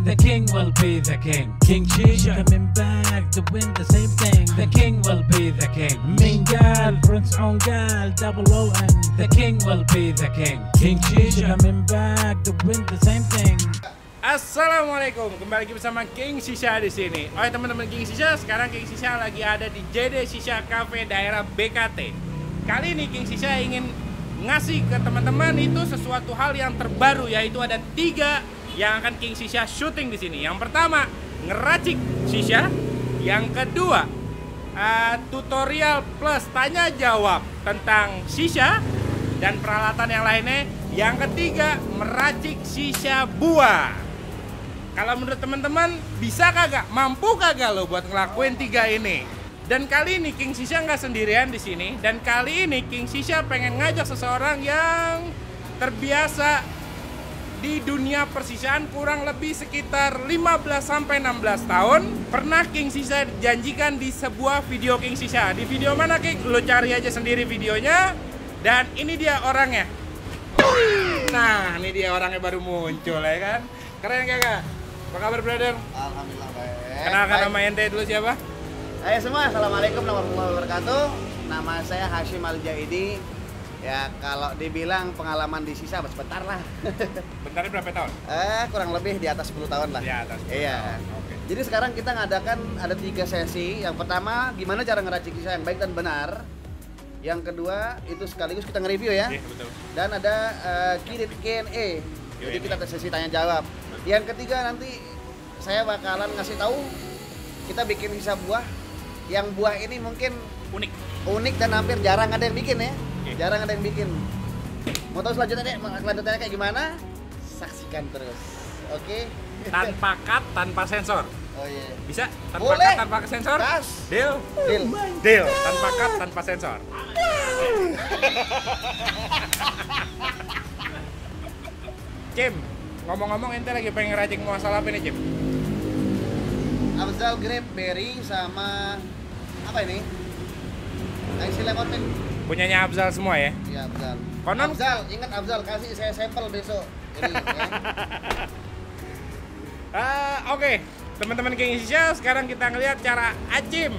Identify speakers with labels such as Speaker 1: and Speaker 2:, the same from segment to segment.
Speaker 1: the king will be the king. King Shisha coming back to win the same thing. The king will be the king. Mingal, Prince Ongal, double O-N. The king will be the king. King Shisha coming back to win the same thing.
Speaker 2: Assalamualaikum, kembali lagi bersama King Shisha di sini. Oh teman-teman King Shisha, sekarang King Shisha lagi ada di JD Shisha Cafe daerah BKT. Kali ini King Shisha ingin ngasih ke teman-teman itu sesuatu hal yang terbaru, yaitu ada 3 yang akan King Shisha syuting di sini. Yang pertama, ngeracik shisha. Yang kedua, tutorial plus tanya jawab tentang shisha dan peralatan yang lainnya. Yang ketiga, meracik shisha buah. Kalau menurut teman-teman, bisa kagak, mampu kagak lo buat ngelakuin 3 ini? Dan kali ini King Shisha nggak sendirian di sini. Dan kali ini King Shisha pengen ngajak seseorang yang terbiasa di dunia persisaan kurang lebih sekitar 15-16 tahun. Pernah King Shisha janjikan di sebuah video King Shisha. Di video mana King? Lo cari aja sendiri videonya. Dan ini dia orangnya. Nah, ini dia orangnya baru muncul ya kan. Keren kagak? Apa kabar brother?
Speaker 3: Alhamdulillah baik.
Speaker 2: Kenalkan nama ente dulu siapa?
Speaker 3: Hai semua, assalamualaikum warahmatullahi wabarakatuh. Nama saya Hashim Al-Jaidi. Ya kalau dibilang pengalaman di shisha sebentar lah.
Speaker 2: Bentarnya berapa tahun?
Speaker 3: Kurang lebih di atas 10 tahun lah.
Speaker 2: Di atas 10
Speaker 3: iya.
Speaker 2: tahun. Oke.
Speaker 3: Jadi sekarang kita ngadakan ada 3 sesi. Yang pertama, gimana cara ngeracik shisha yang baik dan benar. Yang kedua, itu sekaligus kita nge-review ya.
Speaker 2: Iya, betul.
Speaker 3: Dan ada Q&A. Jadi kita sesi tanya jawab. Yang ketiga nanti saya bakalan ngasih tahu kita bikin shisha buah. Yang buah ini mungkin unik dan hampir jarang ada yang bikin ya. Okay. Jarang ada yang bikin. Mau tahu selanjutnya kayak gimana? Saksikan terus. Oke.
Speaker 2: Tanpa cut, tanpa sensor.
Speaker 3: Oh iya.
Speaker 2: Bisa? Tanpa
Speaker 3: Boleh.
Speaker 2: cut, tanpa sensor?
Speaker 3: Kas.
Speaker 2: Deal?
Speaker 3: Deal.
Speaker 2: Deal. Tanpa cut, tanpa sensor. Cim, ngomong-ngomong ente lagi pengen ngeracik masalah apa nih Cim?
Speaker 3: Afzal grape berry sama apa ini? Ice lemon mint.
Speaker 2: Punyanya Afzal semua ya?
Speaker 3: Iya Afzal.
Speaker 2: Konon?
Speaker 3: Afzal, ingat Afzal kasih saya sampel besok. Ini, ya.
Speaker 2: Oke. Teman-teman King Shisha, sekarang kita ngelihat cara Acim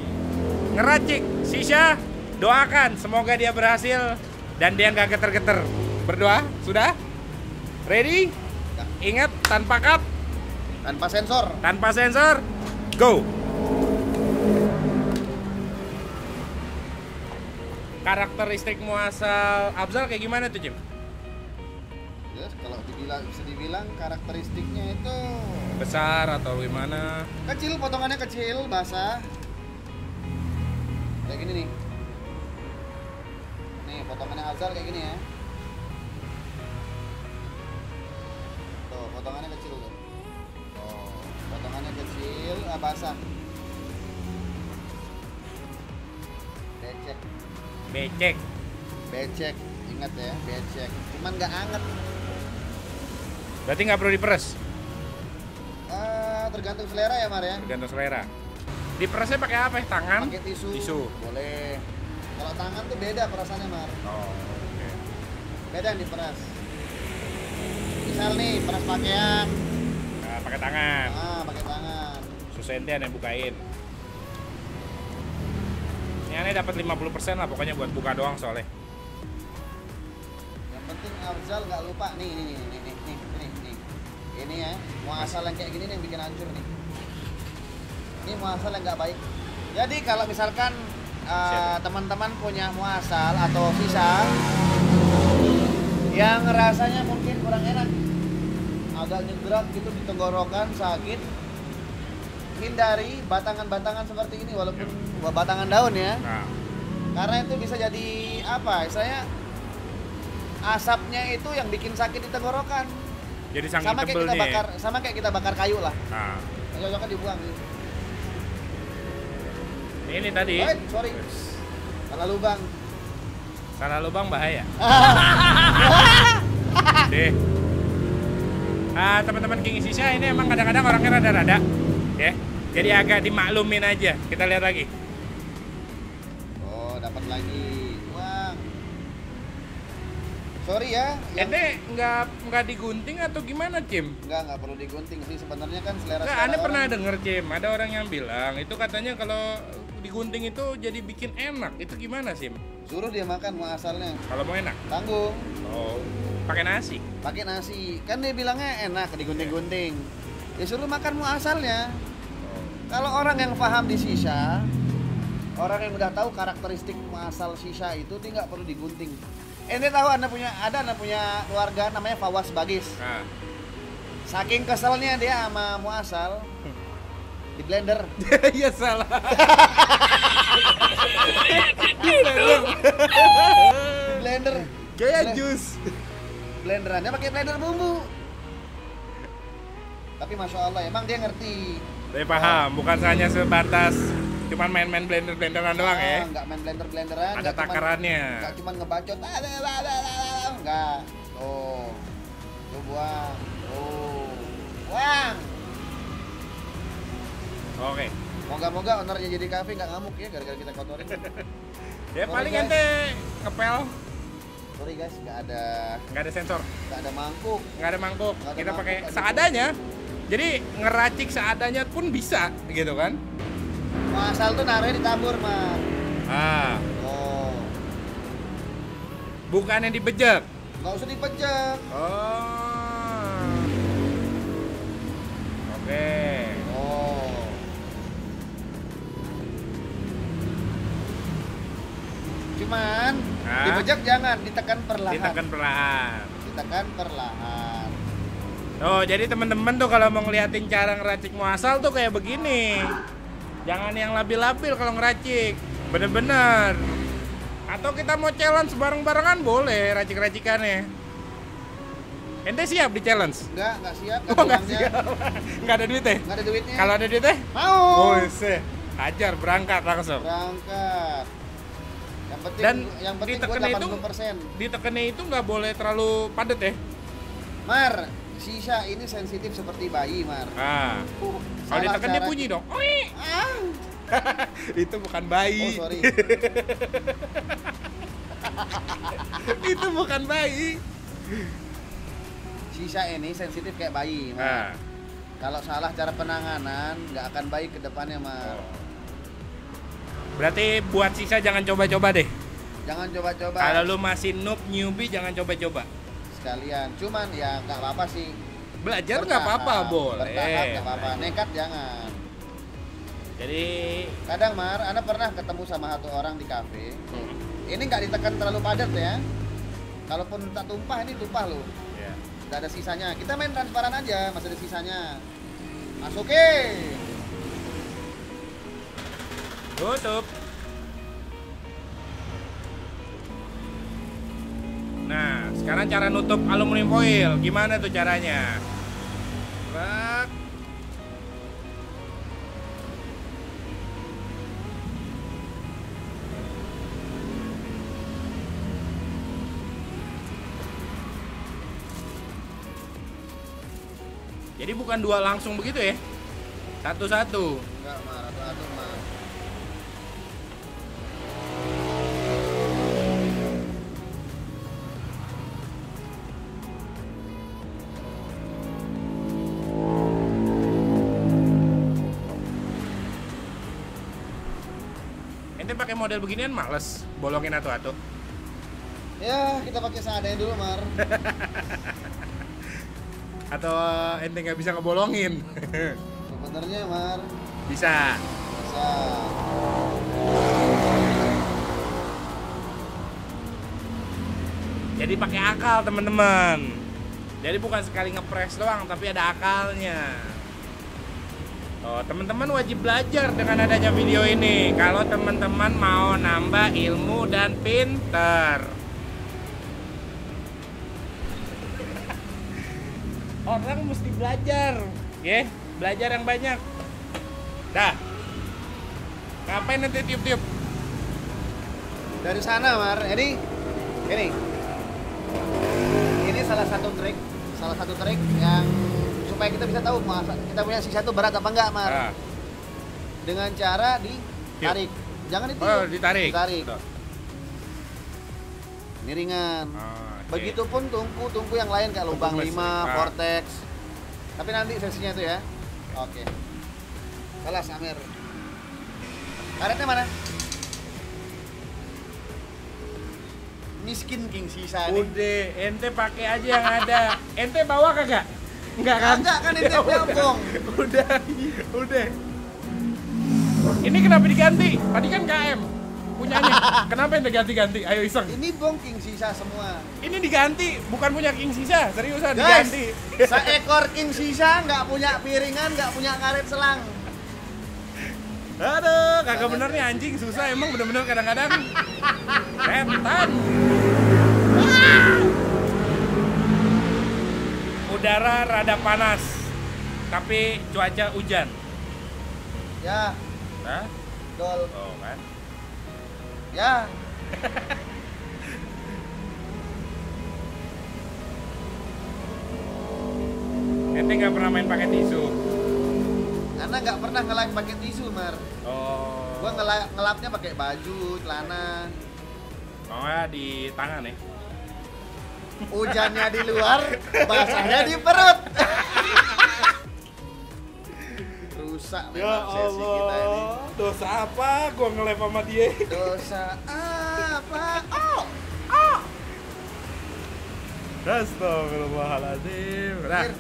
Speaker 2: ngeracik shisha. Doakan semoga dia berhasil dan dia nggak geter-geter. Berdoa? Sudah? Ready? Ingat tanpa cut,
Speaker 3: Tanpa sensor.
Speaker 2: tanpa sensor. Go. Karakteristik muasal Afzal kayak gimana tuh, Jim?
Speaker 3: Ya, kalau bisa dibilang karakteristiknya itu
Speaker 2: Besar atau gimana?
Speaker 3: kecil, potongannya kecil, basah. Kayak gini nih. Nih, potongannya Afzal kayak gini ya. Tuh, potongannya kecil tuh. Tuh, potongannya kecil, basah. Becek.
Speaker 2: Becek.
Speaker 3: Becek, ingat ya, becek. Cuman nggak anget.
Speaker 2: Berarti nggak perlu diperes?
Speaker 3: Tergantung selera ya Mar ya.
Speaker 2: Tergantung selera. Diperesnya pakai apa? Tangan?
Speaker 3: Pakai tisu.
Speaker 2: Tisu.
Speaker 3: Boleh. Kalau tangan tuh beda perasaannya Mar.
Speaker 2: Oh, oke.
Speaker 3: Beda yang diperas. Misal nih peras pakaian.
Speaker 2: Nah, pakai tangan.
Speaker 3: Pakai tangan.
Speaker 2: Susente yang bukain. Ini aneh dapat 50% lah pokoknya buat buka doang soalnya.
Speaker 3: Yang penting Afzal nggak lupa nih. Ini ya, muasal yang kayak gini nih yang bikin hancur nih. Ini muasal yang nggak baik. Jadi kalau misalkan teman-teman punya muasal atau sisa yang rasanya mungkin kurang enak, agak nyegrak gitu di tenggorokan, sakit, hindari batangan-batangan seperti ini walaupun batangan daun ya.
Speaker 2: Nah,
Speaker 3: Karena itu bisa jadi apa? Istilahnya asapnya itu yang bikin sakit di tenggorokan.
Speaker 2: jadi saking
Speaker 3: Sama kayak kita
Speaker 2: tebelnya.
Speaker 3: bakar, sama kayak kita bakar kayu lah.
Speaker 2: Nah,
Speaker 3: Cocoknya dibuang gitu.
Speaker 2: ini tadi.
Speaker 3: Wait, sorry. Salah lubang.
Speaker 2: Salah lubang bahaya. Deh. Teman-teman King Shisha ini emang kadang-kadang orangnya rada-rada, ya. Jadi agak dimaklumin aja. Kita lihat lagi.
Speaker 3: Oh, dapat lagi. Uang. Sorry ya.
Speaker 2: Ente nggak digunting atau gimana, Cim?
Speaker 3: Nggak perlu digunting sih sebenarnya kan selera.
Speaker 2: Nggak, Anda pernah denger, Cim? Ada orang yang bilang itu katanya kalau digunting itu jadi bikin enak. Itu gimana, Sim?
Speaker 3: Suruh dia makan asalnya.
Speaker 2: Kalau mau enak?
Speaker 3: Tanggung.
Speaker 2: Oh, pakai nasi.
Speaker 3: Pakai nasi. Kan dia bilangnya enak digunting-gunting. Ya suruh makan asalnya. Kalau orang yang paham di shisha, orang yang udah tahu karakteristik asal shisha itu dia nggak perlu digunting. Ente tahu anda punya keluarga namanya Fawas Bagis.
Speaker 2: Nah.
Speaker 3: Saking keselnya dia sama muasal di blender.
Speaker 2: Iya salah.
Speaker 3: Di blender.
Speaker 2: Kayak jus.
Speaker 3: Blenderannya pakai blender bumbu. Tapi masya Allah emang dia ngerti.
Speaker 2: Saya paham, bukan hanya sebatas cuman main-main blender-blenderan doang ya.
Speaker 3: Enggak main blender-blenderan.
Speaker 2: Ada takarannya.
Speaker 3: Enggak cuman ngebacot. Enggak. Tuh. Tuh buang. Tuh. Buang.
Speaker 2: Oke.
Speaker 3: Moga-moga ownernya jadi kafe nggak ngamuk ya gara-gara kita kotorin.
Speaker 2: Ya
Speaker 3: Sorry,
Speaker 2: paling
Speaker 3: guys.
Speaker 2: ente ngepel,
Speaker 3: Sorry guys, nggak ada
Speaker 2: sensor,
Speaker 3: mangkuk.
Speaker 2: nggak ada mangkuk.
Speaker 3: Nggak ada
Speaker 2: Kita
Speaker 3: mangkuk,
Speaker 2: pakai
Speaker 3: ada
Speaker 2: seadanya. Jadi ngeracik seadanya pun bisa, gitu kan?
Speaker 3: Asal tuh naruhnya ditabur, Mas.
Speaker 2: Ah,
Speaker 3: Oh.
Speaker 2: bukan yang dibejek.
Speaker 3: Nggak usah dipejak.
Speaker 2: Oh. Oke.
Speaker 3: Oh. Cuman
Speaker 2: Hah?
Speaker 3: dipejak jangan, ditekan perlahan.
Speaker 2: Ditekan perlahan.
Speaker 3: Ditekan perlahan.
Speaker 2: Oh, jadi teman-teman tuh kalau mau ngeliatin cara ngeracik muasal tuh kayak begini. Jangan yang labil-labil kalau ngeracik. Bener-bener. Atau kita mau challenge bareng-barengan boleh racik-racikannya. Ente siap di challenge?
Speaker 3: Nggak siap.
Speaker 2: Oh, nggak
Speaker 3: uangnya.
Speaker 2: siap. Nggak ada duitnya?
Speaker 3: Nggak ada duitnya.
Speaker 2: Kalau ada duitnya?
Speaker 3: Mau.
Speaker 2: Oh, sih. Hajar berangkat langsung.
Speaker 3: Berangkat.
Speaker 2: Dan
Speaker 3: yang penting
Speaker 2: ditekennya
Speaker 3: gua
Speaker 2: itu
Speaker 3: 80%.
Speaker 2: ditekennya itu nggak boleh terlalu padat ya?
Speaker 3: Mar, shisha ini sensitif seperti bayi, Mar.
Speaker 2: Ah. Kalau
Speaker 3: Salah
Speaker 2: ditekan dia
Speaker 3: cara-
Speaker 2: bunyi dong. Oi.
Speaker 3: Ah.
Speaker 2: Itu bukan bayi.
Speaker 3: Oh, sorry.
Speaker 2: Itu bukan bayi.
Speaker 3: Shisha ini sensitif kayak bayi, Mar.
Speaker 2: Ah.
Speaker 3: Kalau salah cara penanganan, nggak akan baik ke depannya, Mar.
Speaker 2: Berarti buat sisa jangan coba-coba deh.
Speaker 3: Jangan coba-coba.
Speaker 2: Kalau lu masih noob newbie jangan coba-coba.
Speaker 3: Sekalian. Cuman ya nggak apa-apa sih.
Speaker 2: Belajar nggak apa-apa boleh.
Speaker 3: Bertahap nggak apa-apa. Nekat jangan.
Speaker 2: Jadi
Speaker 3: Kadang, Mar, Anda pernah ketemu sama satu orang di kafe. Ini nggak ditekan terlalu padat ya. Kalaupun tak tumpah, ini tumpah loh.
Speaker 2: ya.
Speaker 3: Nggak ada sisanya. Kita main transparan aja, masih ada sisanya. Masukin.
Speaker 2: Tutup. Nah, sekarang cara nutup aluminium foil gimana tuh caranya? Bak. Jadi bukan dua langsung begitu ya? Satu-satu.
Speaker 3: Enggak, Mar, atur, Mar.
Speaker 2: Ente pakai model beginian males bolongin atu-atu.
Speaker 3: Ya, kita pakai seadanya dulu, Mar.
Speaker 2: Atau ente nggak bisa ngebolongin?
Speaker 3: Sebenarnya, Mar,
Speaker 2: Bisa.
Speaker 3: bisa.
Speaker 2: Jadi pakai akal teman-teman. Jadi bukan sekali ngepres doang, tapi ada akalnya. Oh, teman-teman wajib belajar dengan adanya video ini. Kalau teman-teman mau nambah ilmu dan pinter. Orang mesti belajar, ya, belajar yang banyak. Dah. Ngapain nanti tiup-tiup?
Speaker 3: Dari sana, Mar. Ini salah satu trik yang supaya kita bisa tahu kita punya sisa itu berat apa enggak, Mar.
Speaker 2: Ah.
Speaker 3: Dengan cara ditarik. Jangan ditiup.
Speaker 2: Oh, ditarik.
Speaker 3: Ditarik. Ini ringan.
Speaker 2: Oh,
Speaker 3: Begitupun tungku yang lain kayak lubang
Speaker 2: Tungku
Speaker 3: 5,
Speaker 2: listrik,
Speaker 3: vortex. Tapi nanti sesinya itu ya. Oke. Kelas Amir. Karetnya mana? Miskin King sisa nih.
Speaker 2: Udah, ente pakai aja yang ada. Ente bawa kagak? Enggak kan?
Speaker 3: Enggak kan ini nyambung.
Speaker 2: Udah. Ini kenapa diganti? Tadi kan KM punyanya. Kenapa ente ganti-ganti? Ayo iseng.
Speaker 3: Ini bong King sisa semua.
Speaker 2: Ini diganti, bukan punya King Sisa. Seriusan
Speaker 3: Guys,
Speaker 2: diganti.
Speaker 3: seekor King sisa nggak punya piringan, nggak punya karet selang.
Speaker 2: Aduh, kagak bener nih anjing, susah emang bener-bener kadang-kadang. Setan. Udara rada panas, tapi cuaca hujan.
Speaker 3: Ya,
Speaker 2: Hah?
Speaker 3: dol.
Speaker 2: Oh kan?
Speaker 3: Ya.
Speaker 2: Ente nggak pernah main pakai tisu.
Speaker 3: Karena nggak pernah ngelap pakai tisu, Mar.
Speaker 2: Oh.
Speaker 3: Gua ngelapnya pakai baju, celana.
Speaker 2: Oh ya di tangan ya?
Speaker 3: Hujannya di luar, basahnya di perut. Rusak memang sesi kita ini.
Speaker 2: Dosa apa gua nge-live sama dia?
Speaker 3: Dosa apa?
Speaker 2: Astagfirullahaladzim. Nah,
Speaker 3: Mir.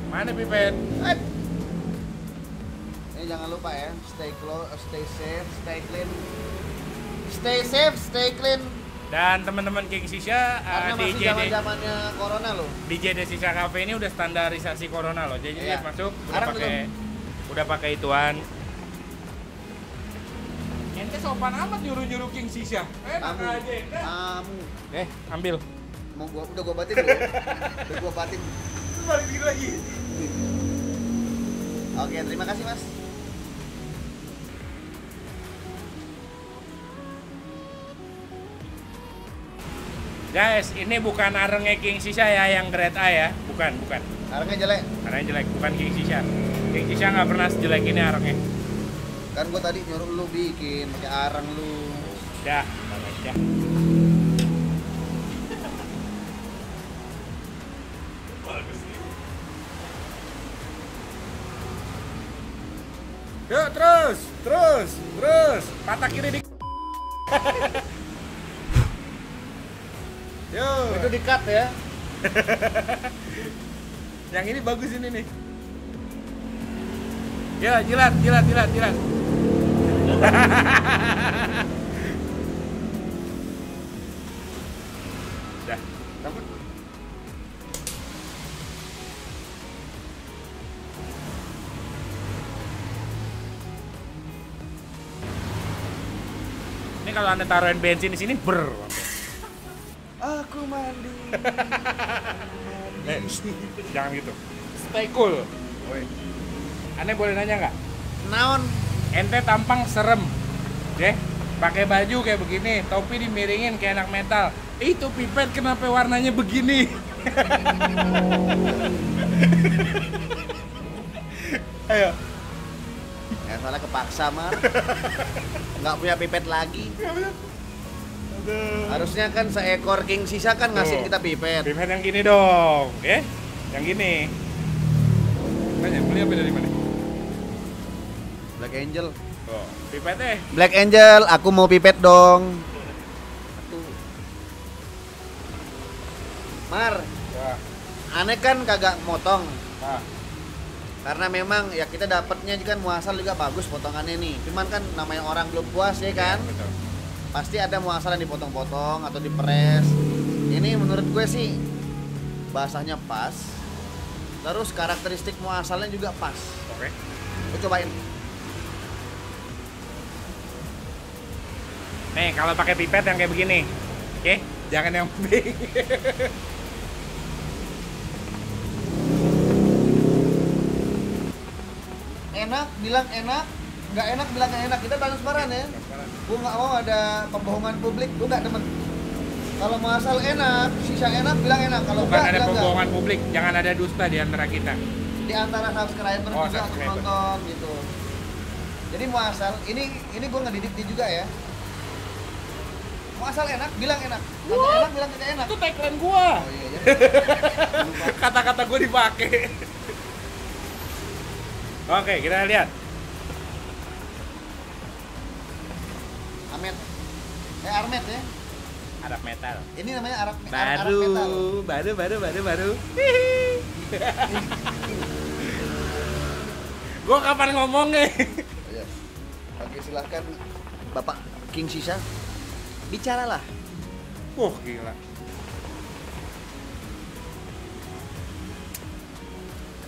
Speaker 2: mana pipet?
Speaker 3: Ini jangan lupa ya, stay safe, stay clean. Stay safe, stay clean.
Speaker 2: Dan teman-teman King Sisa
Speaker 3: Karena masih
Speaker 2: di
Speaker 3: zaman-zamannya corona loh.
Speaker 2: di JD Sisa Cafe ini udah standarisasi corona loh. Jadi
Speaker 3: Iya.
Speaker 2: lihat masuk
Speaker 3: Sekarang
Speaker 2: udah pakai ituan. Ente sopan amat nyuruh-nyuruh King Sisa. Enak
Speaker 3: Kamu,
Speaker 2: aja.
Speaker 3: kamu.
Speaker 2: Ambil.
Speaker 3: Udah gua batin dulu. Udah gua batin.
Speaker 2: Balik lagi.
Speaker 3: Oke, terima kasih Mas.
Speaker 2: Guys, ini bukan arengnya King Sisa ya yang grade A ya. Bukan.
Speaker 3: Arangnya jelek.
Speaker 2: Arengnya jelek, bukan King Sisa. King Sisa nggak pernah sejelek ini arengnya.
Speaker 3: Kan gua tadi nyuruh lu bikin pakai arang lu.
Speaker 2: Dah, ya. Yuk terus. Patah kiri di. Yuk.
Speaker 3: Itu di-cut ya.
Speaker 2: Yang ini bagus ini nih. Ya, jilat. Dah.
Speaker 3: Takut.
Speaker 2: Ini kalau Anda taruhin bensin di sini ber.
Speaker 3: Aku mandi.
Speaker 2: Jangan gitu. Stay cool. Aneh boleh nanya nggak?
Speaker 3: Naon?
Speaker 2: Ente tampang serem, deh. Pakai baju kayak begini, topi dimiringin kayak anak metal. Itu pipet kenapa warnanya begini? Ayo.
Speaker 3: Ya soalnya kepaksa Mar. Nggak punya pipet lagi. Harusnya kan seekor King Sisa kan ngasih
Speaker 2: Tuh.
Speaker 3: kita pipet.
Speaker 2: Pipet yang gini dong, yang gini. Banyak beli apa dari mana?
Speaker 3: Black Angel.
Speaker 2: Oh, pipetnya.
Speaker 3: Black Angel, aku mau pipet dong. Mar,
Speaker 2: Ya.
Speaker 3: aneh kan kagak motong.
Speaker 2: Nah,
Speaker 3: Karena memang ya kita dapatnya kan muasal juga bagus potongannya nih. Cuman kan namanya orang belum puas ya kan.
Speaker 2: betul.
Speaker 3: Pasti ada muasal yang dipotong-potong atau diperes. Ini menurut gue sih basahnya pas. Terus karakteristik muasalnya juga pas.
Speaker 2: Oke.
Speaker 3: Gue cobain.
Speaker 2: Nih, kalau pakai pipet yang kayak begini. Oke, jangan yang big.
Speaker 3: Enak, bilang enak. Nggak enak, bilang nggak enak. Kita transparan ya. Gue nggak mau ada pembohongan publik. Gue nggak demen. Kalau muasal enak, sisa enak, bilang enak. Kalau
Speaker 2: Bukan
Speaker 3: nggak,
Speaker 2: ada
Speaker 3: bilang nggak.
Speaker 2: pembohongan publik, jangan ada dusta di antara kita.
Speaker 3: Di antara subscriber
Speaker 2: Oh,
Speaker 3: juga untuk
Speaker 2: subscriber.
Speaker 3: nonton gitu. Jadi muasal, ini gue ngedidik dia juga ya. Mau asal enak, bilang enak. Kagak enak, bilang tidak enak.
Speaker 2: Itu tagline gua.
Speaker 3: Oh iya, iya.
Speaker 2: Kata-kata gua dipakai. Oke, kita lihat.
Speaker 3: Ahmed. Armet ya.
Speaker 2: Arab metal.
Speaker 3: Ini namanya Arab metal.
Speaker 2: Baru. Gua kapan ngomongnya?
Speaker 3: Ya. Oke, silahkan Bapak King Shisha. Bicaralah.
Speaker 2: Wah, gila.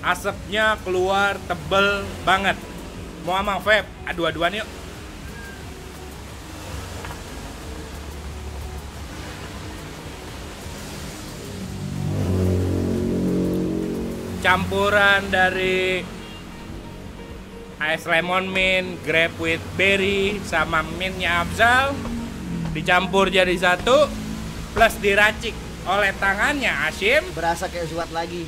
Speaker 2: Asapnya keluar tebel banget. Mau sama vape, adu-aduan yuk. Campuran dari ice lemon mint, grape with berry, sama mintnya Afzal dicampur jadi satu, plus diracik oleh tangannya Hashim.
Speaker 3: Berasa kayak Zuat lagi.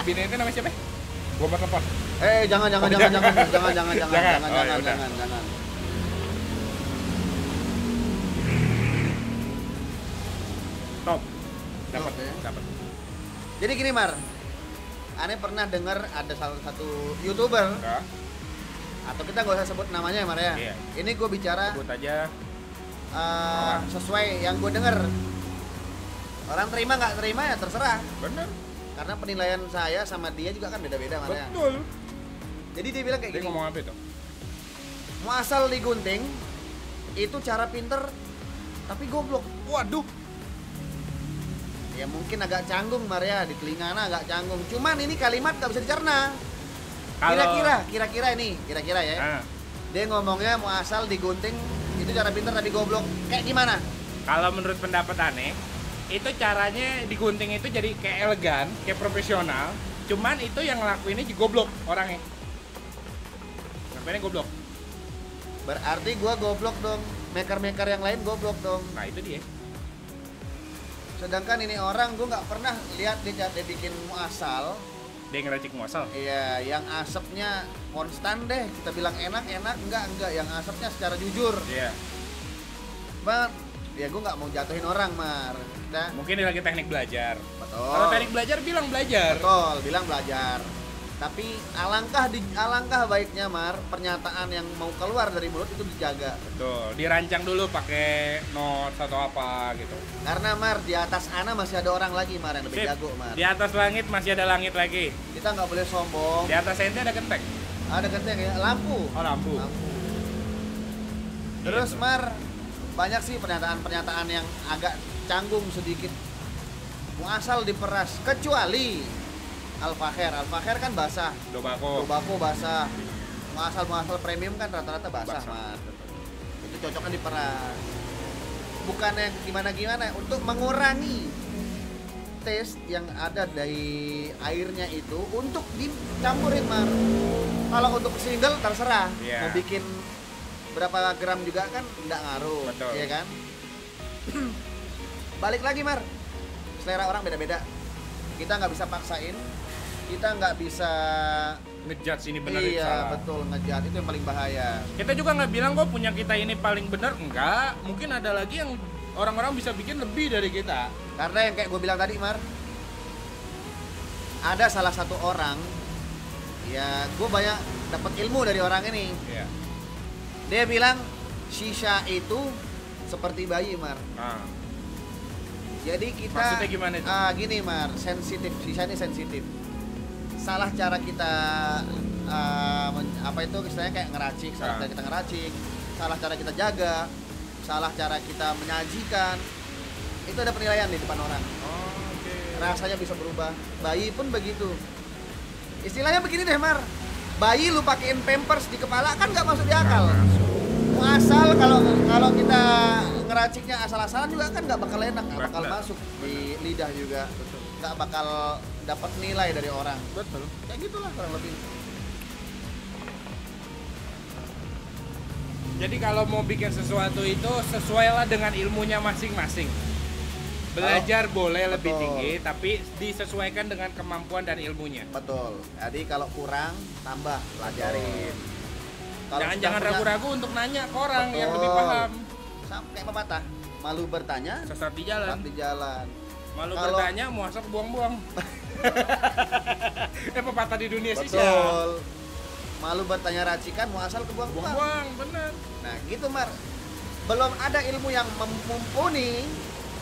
Speaker 2: Bini itu namanya siapa? Gua mau telepon.
Speaker 3: Jangan.
Speaker 2: Top. Dapat
Speaker 3: Top, ya.
Speaker 2: dapat.
Speaker 3: Jadi gini Mar, Ane pernah dengar ada salah satu YouTuber,
Speaker 2: Enggak.
Speaker 3: atau kita gak usah sebut namanya ya Mar ya.
Speaker 2: Iya.
Speaker 3: Ini gue bicara
Speaker 2: Sebut aja.
Speaker 3: sesuai yang gue denger. Orang terima nggak terima ya terserah.
Speaker 2: Bener.
Speaker 3: Karena penilaian saya sama dia juga kan beda-beda Mar ya.
Speaker 2: Betul.
Speaker 3: Jadi dia bilang kayak
Speaker 2: Dia
Speaker 3: gini,
Speaker 2: ngomong apa itu?
Speaker 3: mau asal digunting itu cara pinter tapi goblok.
Speaker 2: Waduh.
Speaker 3: Ya mungkin agak canggung Mar ya, di telingana agak canggung. Cuman ini kalimat gak bisa dicerna. Kira-kira ya.
Speaker 2: Nah,
Speaker 3: Dia ngomongnya mau asal digunting itu cara pinter tapi goblok. Kayak gimana?
Speaker 2: kalau menurut pendapat Aneh, itu caranya digunting itu jadi kayak elegan, kayak profesional. Cuman itu yang ngelakuinnya goblok orangnya. Ngapainnya goblok.
Speaker 3: Berarti gua goblok dong. Maker-maker yang lain goblok dong.
Speaker 2: Nah, itu dia.
Speaker 3: Sedangkan ini orang gua nggak pernah lihat dia bikin muasal.
Speaker 2: Dia ngeracik muasal.
Speaker 3: Iya, yang asapnya konstan deh. Kita bilang enak, enggak. Yang asapnya secara jujur.
Speaker 2: Iya.
Speaker 3: Cuman ya gua nggak mau jatuhin orang, Mar. Kita
Speaker 2: Mungkin dia lagi teknik belajar.
Speaker 3: betul.
Speaker 2: Kalau teknik belajar bilang belajar.
Speaker 3: Betul, bilang belajar. Tapi alangkah baiknya Mar, pernyataan yang mau keluar dari mulut itu dijaga.
Speaker 2: Betul. Dirancang dulu pakai notes atau apa gitu.
Speaker 3: Karena Mar, di atas Ana masih ada orang lagi Mar yang lebih
Speaker 2: Sip.
Speaker 3: jago Mar.
Speaker 2: Di atas langit masih ada langit lagi.
Speaker 3: Kita nggak boleh sombong.
Speaker 2: Di atas ente ada genteng.
Speaker 3: Ada genteng ya, lampu.
Speaker 2: Oh, lampu.
Speaker 3: Terus
Speaker 2: Gitu.
Speaker 3: Mar, banyak sih pernyataan-pernyataan yang agak canggung sedikit. Muasal diperas, kecuali Al-Fakher kan basah.
Speaker 2: Dobako.
Speaker 3: Tobacco basah. Muasal premium kan rata-rata basah,
Speaker 2: Basah.
Speaker 3: Mas. Itu cocoknya diperas. Bukannya gimana-gimana, untuk mengurangi taste yang ada dari airnya itu untuk dicampurin, Mar. Kalau untuk single terserah.
Speaker 2: Iya.
Speaker 3: Mau bikin berapa gram juga kan enggak ngaruh,
Speaker 2: Betul.
Speaker 3: ya kan? Balik lagi, Mar. Selera orang beda-beda. Kita nggak bisa paksain. Kita nggak bisa
Speaker 2: Ngejudge ini benar ini
Speaker 3: iya,
Speaker 2: salah.
Speaker 3: betul, ngejat itu yang paling bahaya.
Speaker 2: Kita juga nggak bilang kok punya kita ini paling benar, enggak. Mungkin ada lagi yang orang-orang bisa bikin lebih dari kita.
Speaker 3: Karena yang kayak gue bilang tadi, Mar, ada salah satu orang, ya gue banyak dapat ilmu dari orang ini.
Speaker 2: Iya.
Speaker 3: Dia bilang shisha itu seperti bayi, Mar.
Speaker 2: Nah,
Speaker 3: Jadi kita
Speaker 2: Maksudnya gimana itu?
Speaker 3: Gini, Mar, sensitif. Shisha ini sensitif. Salah cara kita apa itu istilahnya kayak ngeracik, salah cara kita ngeracik, salah cara kita jaga, salah cara kita menyajikan. Itu ada penilaian di depan orang.
Speaker 2: oke.
Speaker 3: Rasanya bisa berubah. Bayi pun begitu. Istilahnya begini deh, Mar. Bayi lu pakein pampers di kepala kan nggak masuk di akal. Asal kalau kita ngeraciknya asal-asalan juga kan nggak bakal enak, nggak bakal
Speaker 2: Benar.
Speaker 3: masuk di lidah juga, nggak bakal dapat nilai dari orang.
Speaker 2: Betul.
Speaker 3: Kayak gitulah kurang lebih.
Speaker 2: Jadi kalau mau bikin sesuatu itu sesuailah dengan ilmunya masing-masing. Belajar boleh lebih
Speaker 3: betul.
Speaker 2: tinggi, tapi disesuaikan dengan kemampuan dan ilmunya.
Speaker 3: Betul. Jadi kalau kurang tambah, pelajarin. Kalau
Speaker 2: Jangan
Speaker 3: sudah punya-
Speaker 2: ragu-ragu untuk nanya ke orang yang
Speaker 3: Betul.
Speaker 2: lebih paham.
Speaker 3: Sama kayak pepatah, malu bertanya,
Speaker 2: Sesat di jalan.
Speaker 3: saat di jalan.
Speaker 2: Malu
Speaker 3: Kalau-
Speaker 2: bertanya, muasal buang-buang. Pepatah di dunia sih.
Speaker 3: Betul. Malu bertanya racikan, mau asal kebuang-buang.
Speaker 2: Buang-buang, bener.
Speaker 3: Nah gitu Mar. Belum ada ilmu yang mumpuni,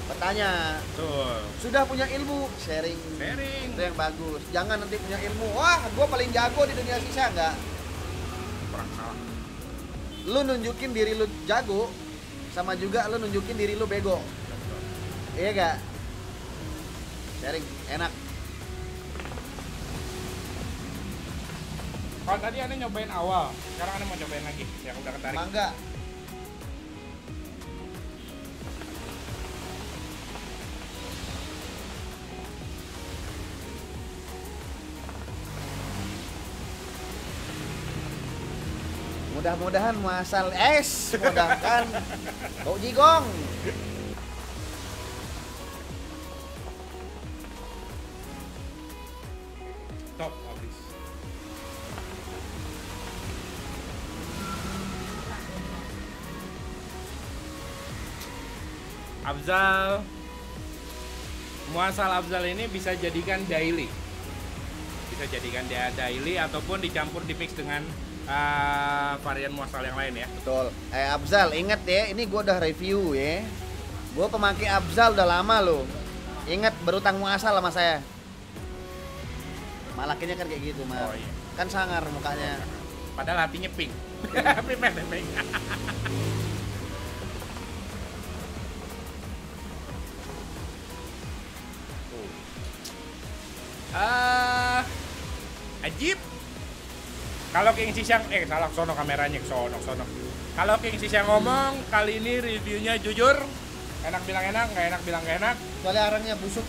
Speaker 3: bertanya.
Speaker 2: Tuh,
Speaker 3: Sudah punya ilmu, sharing.
Speaker 2: sharing.
Speaker 3: Itu yang bagus. Jangan nanti punya ilmu, wah gue paling jago di dunia sisa. Enggak.
Speaker 2: Kurang salah.
Speaker 3: Lu nunjukin diri lu jago, sama juga lu nunjukin diri lu bego. Iya gak? Sharing, enak.
Speaker 2: Kalau tadi aneh nyobain awal, sekarang aneh mau cobain lagi yang udah ketarik.
Speaker 3: Mangga. Mudah-mudahan muasal es, mudahkan. Bau jigong.
Speaker 2: Top habis. Afzal, muasal Afzal ini bisa jadikan daily, bisa jadikan dia daily ataupun dicampur di mix dengan varian muasal yang lain ya.
Speaker 3: Betul. Abzal, inget ya, ini gua udah review ya. Gua pemakai Abzal udah lama loh. Ingat berutang muasal sama saya. Malakinnya kan kayak gitu, Mas.
Speaker 2: Oh iya.
Speaker 3: Kan sangar mukanya.
Speaker 2: Padahal hatinya pink. Pink. Ajib. Kalau King Sisang, salah sono kameranya, sono. Kalau King Sisang ngomong, kali ini reviewnya jujur. Enak bilang enak, nggak enak bilang nggak enak.
Speaker 3: Soalnya arangnya busuk.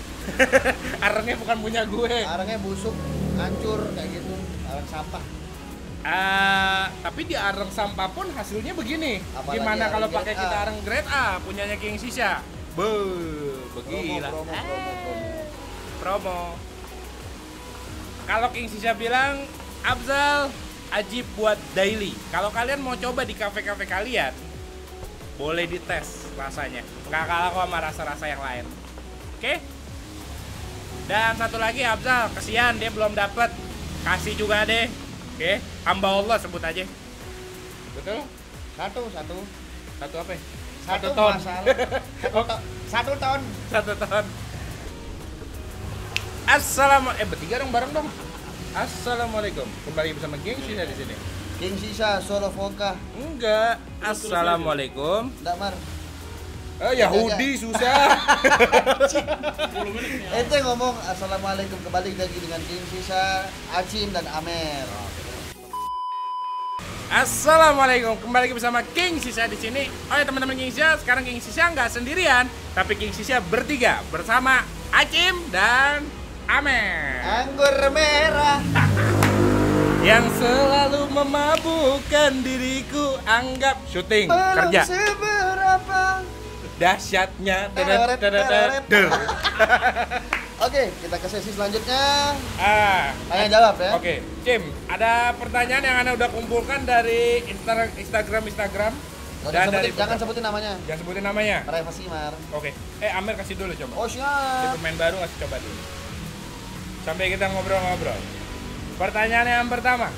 Speaker 2: Arangnya bukan punya gue.
Speaker 3: Arangnya busuk, hancur kayak gitu. Arang sampah.
Speaker 2: Tapi di arang sampah pun hasilnya begini.
Speaker 3: Apalagi
Speaker 2: Gimana
Speaker 3: arang
Speaker 2: kalau
Speaker 3: grade
Speaker 2: pakai
Speaker 3: A?
Speaker 2: kita arang grade A punyanya King Sisha? Begila.
Speaker 3: Promo.
Speaker 2: Promo. Kalau King Sisha bilang, Afzal, ajib buat daily. Kalau kalian mau coba di kafe-kafe kalian, boleh dites rasanya. Nggak kalah kok sama rasa-rasa yang lain. Oke? Dan satu lagi Afzal, kesian dia belum dapat. Kasih juga deh. Oke? Hamba Allah sebut aja. Betul?
Speaker 3: Satu.
Speaker 2: Satu apa? Ya?
Speaker 3: Satu
Speaker 2: ton.
Speaker 3: muasal. Satu ton.
Speaker 2: 1 ton. Bertiga dong bareng dong. Assalamualaikum. Kembali bersama King Sisha di sini.
Speaker 3: King Sisha Solo Voka.
Speaker 2: Enggak. Assalamualaikum.
Speaker 3: Enggak, Mar.
Speaker 2: Yahudi susah.
Speaker 3: Ente ngomong assalamualaikum, kembali lagi dengan King Sisha, Acim dan Amer.
Speaker 2: Assalamualaikum. Kembali lagi bersama King Sisha di sini. Oh ya teman-teman King Sisha, sekarang King Sisha nggak sendirian, tapi King Sisha bertiga bersama Acim dan Amer.
Speaker 3: Anggur merah.
Speaker 2: Yang selalu memabukkan diriku, anggap syuting
Speaker 3: Belum
Speaker 2: kerja
Speaker 3: seberapa.
Speaker 2: dahsyatnya.
Speaker 3: Oke, kita ke sesi selanjutnya. Tanya
Speaker 2: Oke,
Speaker 3: jawab ya.
Speaker 2: Cim, ada pertanyaan yang Anda udah kumpulkan dari Instagram
Speaker 3: Jangan sebutin namanya.
Speaker 2: Jangan sebutin namanya.
Speaker 3: Privasi, Mar.
Speaker 2: Oke, Amer kasih dulu coba.
Speaker 3: Oh,
Speaker 2: Di
Speaker 3: siap.
Speaker 2: pemain baru kasih coba dulu. Sampai kita ngobrol-ngobrol. Pertanyaan yang pertama.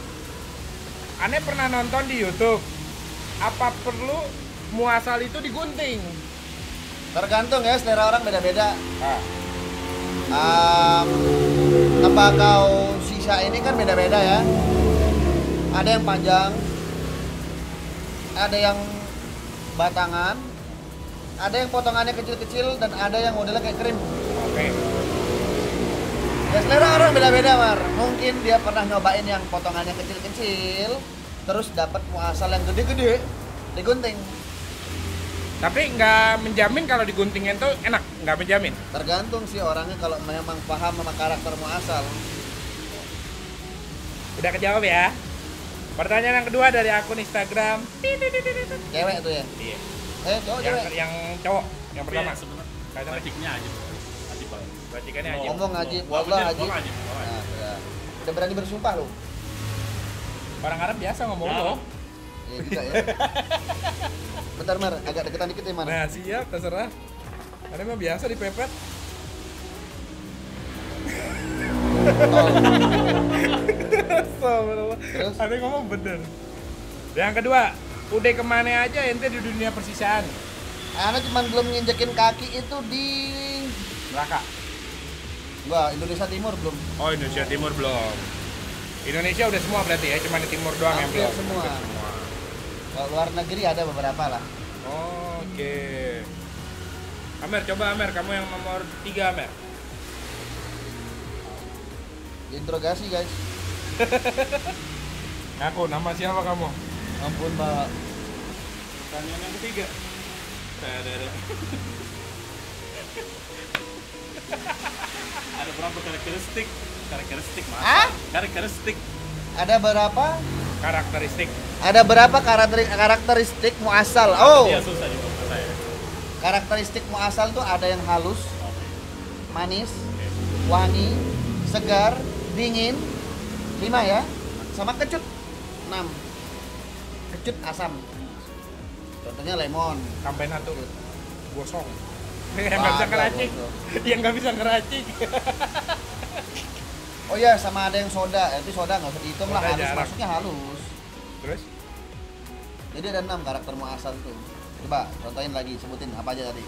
Speaker 2: Ane pernah nonton di YouTube. Apa perlu muasal itu digunting?
Speaker 3: Tergantung ya, selera orang beda-beda.
Speaker 2: Ah,
Speaker 3: Tembakau sisa ini kan beda-beda ya. Ada yang panjang, ada yang batangan, ada yang potongannya kecil-kecil, dan ada yang modelnya kayak krim.
Speaker 2: oke.
Speaker 3: Ya selera orang beda-beda, Mar. Mungkin dia pernah nyobain yang potongannya kecil-kecil, terus dapat muasal yang gede-gede, digunting.
Speaker 2: Tapi nggak menjamin kalau diguntingin tuh enak, nggak menjamin.
Speaker 3: Tergantung sih orangnya, kalau memang paham sama karakter muasal.
Speaker 2: Udah kejawab ya. Pertanyaan yang kedua dari akun Instagram.
Speaker 3: Cewek tuh ya?
Speaker 2: Iya.
Speaker 3: Cowok cewek?
Speaker 2: Yang cowok, yang pertama.
Speaker 4: Sebenarnya
Speaker 2: Kaitannya
Speaker 4: bajiknya aja. Ajib banget.
Speaker 2: bajikannya aja.
Speaker 3: Ngomong Ajib,
Speaker 4: Wah,
Speaker 3: wallah
Speaker 4: Ajib,
Speaker 3: Ajib.
Speaker 4: wallah Ajib, wallah Ajib.
Speaker 3: Nah, ya. Udah berani bersumpah lu.
Speaker 2: Orang Arab biasa ngomong
Speaker 4: Ya.
Speaker 2: loh.
Speaker 3: Iya juga ya. Bentar Mar, agak deketan dikit ya Mar.
Speaker 2: Nah siap, terserah. Karena mah biasa dipepet. Astagfirullah.
Speaker 3: Terus?
Speaker 2: Ada ngomong bener. Yang kedua, udah kemana aja ente di dunia persisaan?
Speaker 3: Ana cuma belum nginjekin kaki itu di
Speaker 2: Melaka.
Speaker 3: Enggak, Indonesia Timur belum.
Speaker 2: Oh Indonesia Timur belum. Indonesia udah semua berarti ya, cuma di timur doang yang
Speaker 3: Hampir
Speaker 2: belum.
Speaker 3: semua.
Speaker 2: Hampir semua.
Speaker 3: Kalau luar negeri ada beberapa lah.
Speaker 2: Oke. Amer, coba Amer, kamu yang nomor 3 Amer.
Speaker 3: Diinterogasi guys.
Speaker 2: Aku, nama siapa kamu?
Speaker 3: Ampun Mbak.
Speaker 4: Pertanyaan yang ketiga. Ada berapa karakteristik? Karakteristik mas.
Speaker 3: Hah?
Speaker 4: Karakteristik.
Speaker 3: Ada berapa?
Speaker 2: Karakteristik.
Speaker 3: Ada berapa karakteristik muasal? Oh,
Speaker 4: Dia susah juga menurut saya.
Speaker 3: karakteristik muasal tuh ada yang halus,
Speaker 4: Oke.
Speaker 3: manis,
Speaker 4: Oke.
Speaker 3: wangi, segar, dingin. 5 ya. Sama kecut. 6. Kecut asam. Contohnya lemon.
Speaker 2: Tambahin satu. Gosong. Yang
Speaker 3: Wah,
Speaker 2: nggak bisa
Speaker 3: ada
Speaker 2: ngeracik.
Speaker 3: gosong.
Speaker 2: Yang nggak bisa ngeracik.
Speaker 3: Oh iya, sama ada yang soda. Itu soda nggak usah dihitung lah,
Speaker 2: Soda
Speaker 3: halus
Speaker 2: jarang.
Speaker 3: masuknya halus.
Speaker 2: Terus?
Speaker 3: Jadi ada 6 karakter muasal tuh. Coba contohin lagi, sebutin apa aja tadi.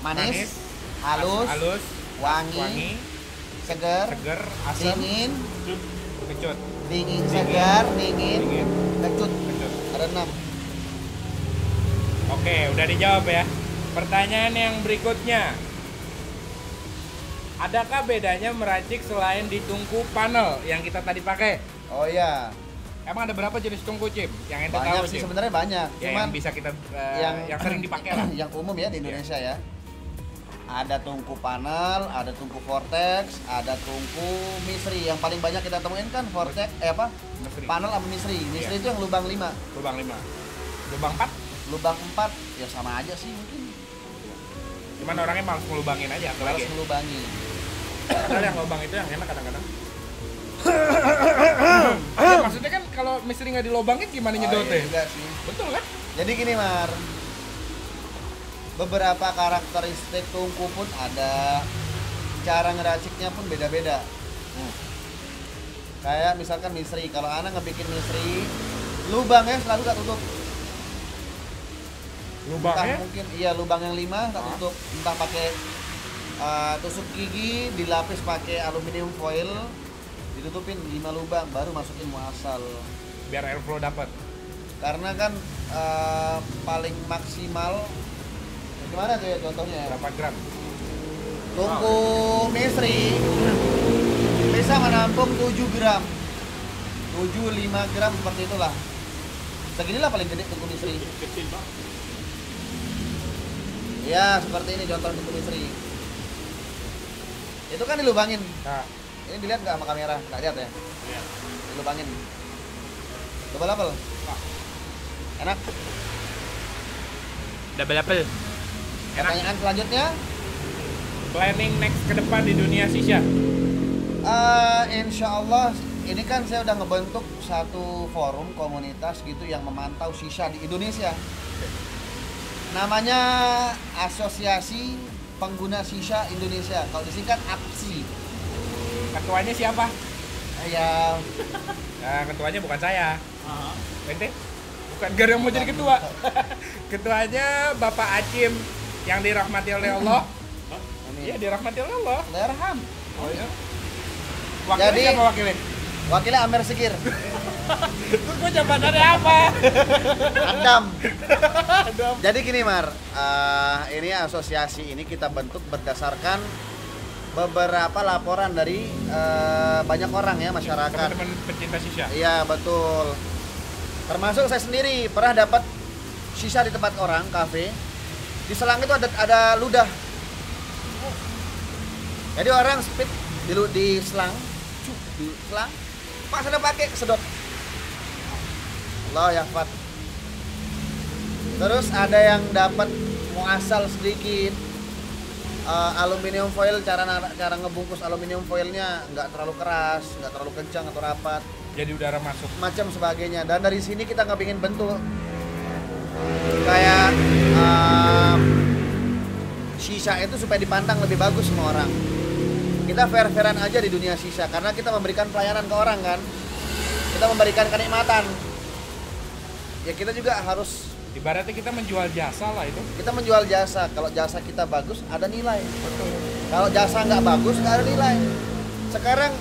Speaker 3: Manis, halus,
Speaker 2: halus,
Speaker 3: wangi, segar,
Speaker 2: seger, asam,
Speaker 3: dingin,
Speaker 2: kecut.
Speaker 3: dingin, segar, dingin,
Speaker 2: Dingin,
Speaker 3: kecut.
Speaker 2: kecut.
Speaker 3: Ada 6.
Speaker 2: Oke, udah dijawab ya. Pertanyaan yang berikutnya. Adakah bedanya meracik selain di tungku panel yang kita tadi pakai?
Speaker 3: Oh iya,
Speaker 2: Emang ada berapa jenis tungku, Cim? Yang ente
Speaker 3: banyak
Speaker 2: tahu,
Speaker 3: sih
Speaker 2: Cim?
Speaker 3: sebenarnya banyak.
Speaker 2: Ya,
Speaker 3: Cuman
Speaker 2: yang bisa kita yang sering dipakai lah.
Speaker 3: yang umum ya di Indonesia ya. Ada tungku panel, ada tungku vortex, ada tungku misri. Yang paling banyak kita temuin kan vortex
Speaker 2: Misri.
Speaker 3: panel sama misri. Misri
Speaker 2: Iya.
Speaker 3: itu yang lubang 5.
Speaker 2: Lubang 5. Lubang 4?
Speaker 3: Lubang 4 ya sama aja sih mungkin.
Speaker 2: Cuman orangnya malas ngelubangin aja
Speaker 3: Harus
Speaker 2: apalagi.
Speaker 3: melubangi.
Speaker 2: Padahal yang lubang itu yang enak kadang-kadang. Ya, maksudnya kan kalau misteri nggak dilobangin gimana
Speaker 3: Oh,
Speaker 2: nyedotnya?
Speaker 3: iya juga sih.
Speaker 2: Betul kan?
Speaker 3: Jadi gini Mar, beberapa karakteristik tungku pun ada, cara ngeraciknya pun beda-beda. Kayak misalkan misri, kalau anak ngebikin misri, lubangnya selalu tak tutup. Entah
Speaker 2: Lubangnya?
Speaker 3: mungkin iya lubang yang 5 tak tutup, entah pakai tusuk gigi dilapis pakai aluminium foil, ditutupin 5 lubang baru masukin muasal.
Speaker 2: Biar airflow dapat.
Speaker 3: Karena kan paling maksimal gimana tuh ya contohnya ya?
Speaker 2: Berapa gram?
Speaker 3: Tungku misri bisa menampung 7 gram 7-5 gram seperti itulah, seginilah paling gede tungku misri
Speaker 4: Kecil bang.
Speaker 3: ya seperti ini contoh tungku misri itu kan dilubangin.
Speaker 2: Nah,
Speaker 3: Ini dilihat nggak sama kamera? Nggak lihat ya?
Speaker 4: Iya.
Speaker 3: Dilubangin. Double apple. Enak.
Speaker 2: double apple. Enak.
Speaker 3: Pertanyaan selanjutnya,
Speaker 2: Planning next ke depan di dunia shisha.
Speaker 3: insya Allah ini kan saya udah ngebentuk satu forum komunitas gitu yang memantau shisha di Indonesia. Namanya Asosiasi Pengguna Shisha Indonesia. Kalau disingkat APSI.
Speaker 2: Ketuanya siapa?
Speaker 3: Ya,
Speaker 2: Nah, ketuanya bukan saya.
Speaker 4: Aha.
Speaker 2: Ente? Bukan Gar yang mau jadi ketua. Ketuanya Bapak Acim yang dirahmati oleh Allah. Iya, dirahmati oleh Allah.
Speaker 3: Lerham.
Speaker 2: Oh iya. Wakilnya
Speaker 3: Jadi-
Speaker 2: siapa wakilnya?
Speaker 3: Wakilnya Amer Sigir.
Speaker 2: Terus gue jabatannya apa?
Speaker 3: Adam. Jadi gini Mar, ini asosiasi ini kita bentuk berdasarkan beberapa laporan dari banyak orang ya masyarakat.
Speaker 2: Teman-teman pecinta shisha.
Speaker 3: Iya betul. Termasuk saya sendiri pernah dapat sisa di tempat orang kafe. Di selang itu ada ludah. Jadi orang speed di selang, di selang. Pas ada pakai kesedot. Allah ya Fat. Terus ada yang dapat muasal sedikit. aluminium foil, cara ngebungkus aluminium foilnya nggak terlalu keras, nggak terlalu kencang atau rapat,
Speaker 2: Jadi udara masuk.
Speaker 3: macam sebagainya. Dan dari sini kita nggak ingin bentuk kayak sisa itu supaya dipandang lebih bagus sama orang. Kita fair-fairan aja di dunia sisa karena kita memberikan pelayanan ke orang kan, kita memberikan kenikmatan. Ya kita juga harus,
Speaker 2: Ibaratnya kita menjual jasa lah itu.
Speaker 3: kita menjual jasa. Kalau jasa kita bagus ada nilai. Kalau jasa nggak bagus nggak ada nilai. Sekarang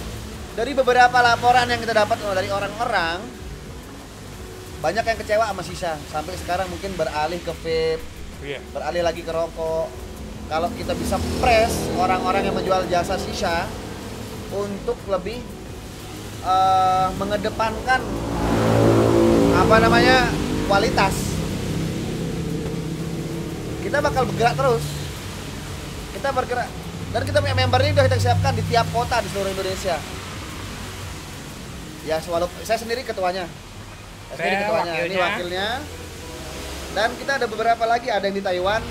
Speaker 3: dari beberapa laporan yang kita dapat dari orang-orang, banyak yang kecewa sama sisa. Sampai sekarang mungkin beralih ke vape,
Speaker 2: Iya.
Speaker 3: beralih lagi ke rokok. Kalau kita bisa press orang-orang yang menjual jasa sisa untuk lebih mengedepankan kualitas, kita bakal bergerak terus. Kita bergerak dan kita punya member ini udah kita siapkan di tiap kota di seluruh Indonesia. Ya, walaupun saya sendiri ketuanya, ini wakilnya. Dan kita ada beberapa lagi, ada yang di Taiwan,